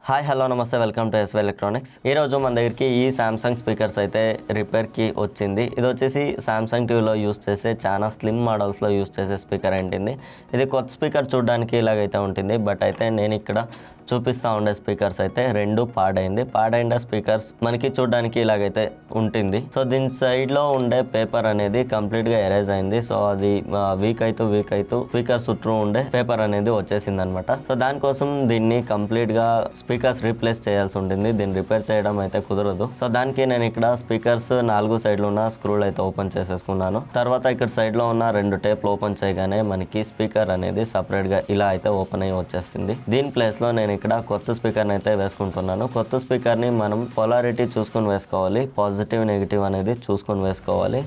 Hi hello నమస్తే welcome to SY electronics. ఈరోజు మన దగ్గరికి ఈ సామ్సంగ్ స్పీకర్స్ అయితే రిపేర్కి వచ్చింది. ఇది వచ్చేసి సామ్సంగ్ టీవీలో యూస్ చేసే చాలా స్లిమ్ మోడల్స్లో యూస్ చేసే స్పీకర్ ఏంటింది. ఇది కొత్త స్పీకర్ చూడడానికి ఇలాగైతే ఉంటుంది. బట్ అయితే నేను ఇక్కడ చూపిస్తూ ఉండే స్పీకర్స్ అయితే రెండు పాడైన స్పీకర్స్ మనకి చూడడానికి ఇలాగైతే ఉంటుంది. సో దీని సైడ్లో ఉండే పేపర్ అనేది కంప్లీట్గా ఎరేజ్ అయింది. సో అది వీక్ అవుతూ స్పీకర్ చుట్టూ ఉండే పేపర్ అనేది వచ్చేసింది అనమాట. సో దానికోసం దీన్ని కంప్లీట్గా స్పీకర్స్ రీప్లేస్ చేయాల్సి ఉంటుంది. దీన్ని రిపేర్ చేయడం అయితే కుదరదు. సో దానికి నేను ఇక్కడ స్పీకర్స్ 4 సైడ్లు ఉన్న స్క్రూలు అయితే ఓపెన్ చేసేసుకున్నాను. తర్వాత ఇక్కడ సైడ్లో ఉన్న 2 టేప్లు ఓపెన్ చేయగానే మనకి స్పీకర్ అనేది సపరేట్గా ఇలా అయితే ఓపెన్ అయ్యి వచ్చేస్తుంది. దీని ప్లేస్లో నేను ఇక్కడ కొత్త స్పీకర్ని అయితే వేసుకుంటున్నాను. కొత్త స్పీకర్ని మనం పొలారిటీ చూసుకొని వేసుకోవాలి. పాజిటివ్ నెగిటివ్ అనేది చూసుకొని వేసుకోవాలి.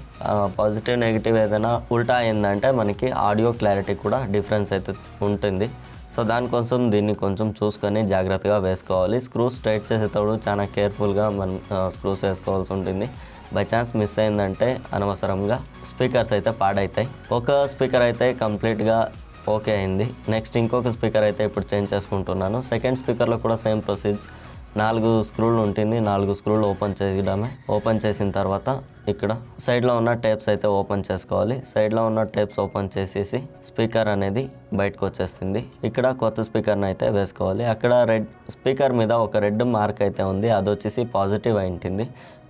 పాజిటివ్ నెగిటివ్ ఏదైనా ఉల్టా అయిందంటే మనకి ఆడియో క్లారిటీ కూడా డిఫరెన్స్ అయితే ఉంటుంది. సో దానికోసం దీన్ని కొంచెం చూసుకొని జాగ్రత్తగా వేసుకోవాలి. స్క్రూస్ టైట్ చేసేటప్పుడు చాలా కేర్ఫుల్గా మనం స్క్రూస్ వేసుకోవాల్సి ఉంటుంది. బై ఛాన్స్ మిస్ అయిందంటే అనవసరంగా స్పీకర్స్ అయితే పాడవుతాయి. ఒక స్పీకర్ అయితే కంప్లీట్గా ఓకే అయింది. నెక్స్ట్ ఇంకొక స్పీకర్ అయితే ఇప్పుడు చేంజ్ చేసుకుంటున్నాను. సెకండ్ స్పీకర్లో కూడా సేమ్ ప్రొసీజ్. 4 స్క్రూలు ఉంటుంది. 4 స్క్రూలు ఓపెన్ చేయడమే. ఓపెన్ చేసిన తర్వాత ఇక్కడ సైడ్లో ఉన్న టేప్స్ అయితే ఓపెన్ చేసుకోవాలి. సైడ్లో ఉన్న టేప్స్ ఓపెన్ చేసేసి స్పీకర్ అనేది బయటకు వచ్చేస్తుంది. ఇక్కడ కొత్త స్పీకర్ని అయితే వేసుకోవాలి. అక్కడ రెడ్ స్పీకర్ మీద ఒక రెడ్ మార్క్ అయితే ఉంది. అది వచ్చేసి పాజిటివ్ అయింటుంది.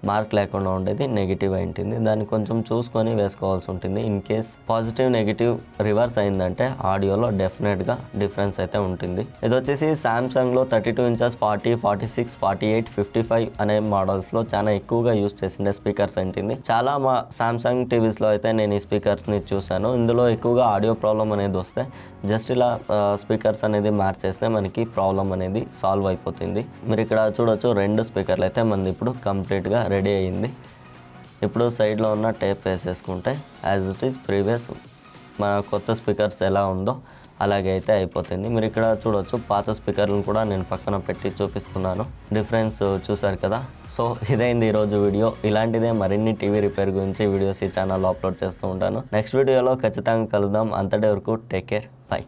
మార్క్ లేకుండా ఉండేది నెగిటివ్ అయింటుంది. దాన్ని కొంచెం చూసుకొని వేసుకోవాల్సి ఉంటుంది. In case positive negative reverse అయిందంటే ఆడియోలో డెఫినెట్గా డిఫరెన్స్ అయితే ఉంటుంది. ఇది వచ్చేసి సామ్సంగ్లో 32 ఇంచెస్ 40, 46, 48, 55 అనే మోడల్స్లో చాలా ఎక్కువగా యూస్ చేసిండే స్పీకర్స్ ఏంటింది. చాలా మా సామ్సంగ్ టీవీస్లో అయితే నేను ఈ స్పీకర్స్ని చూశాను. ఇందులో ఎక్కువగా ఆడియో ప్రాబ్లం అనేది వస్తే జస్ట్ ఇలా స్పీకర్స్ అనేది మార్చేస్తే మనకి ప్రాబ్లం అనేది సాల్వ్ అయిపోతుంది. మీరు ఇక్కడ చూడొచ్చు 2 స్పీకర్లు అయితే మనది ఇప్పుడు కంప్లీట్గా రెడీ అయ్యింది. ఇప్పుడు సైడ్లో ఉన్న టేప్ వేసేసుకుంటే యాజ్ ఇట్ ఈస్ ప్రీవియస్ మన కొత్త స్పీకర్స్ ఎలా ఉందో అలాగే అయితే అయిపోతుంది. మీరు ఇక్కడ చూడొచ్చు పాత స్పీకర్లను కూడా నేను పక్కన పెట్టి చూపిస్తున్నాను. డిఫరెన్స్ చూసారు కదా. సో ఇదైంది ఈరోజు వీడియో. ఇలాంటిదే మరిన్ని టీవీ రిపేర్ గురించి వీడియోస్ ఈ ఛానల్లో అప్లోడ్ చేస్తూ ఉంటాను. నెక్స్ట్ వీడియోలో ఖచ్చితంగా కలుద్దాం. అంతటి వరకు టేక్ కేర్, బై.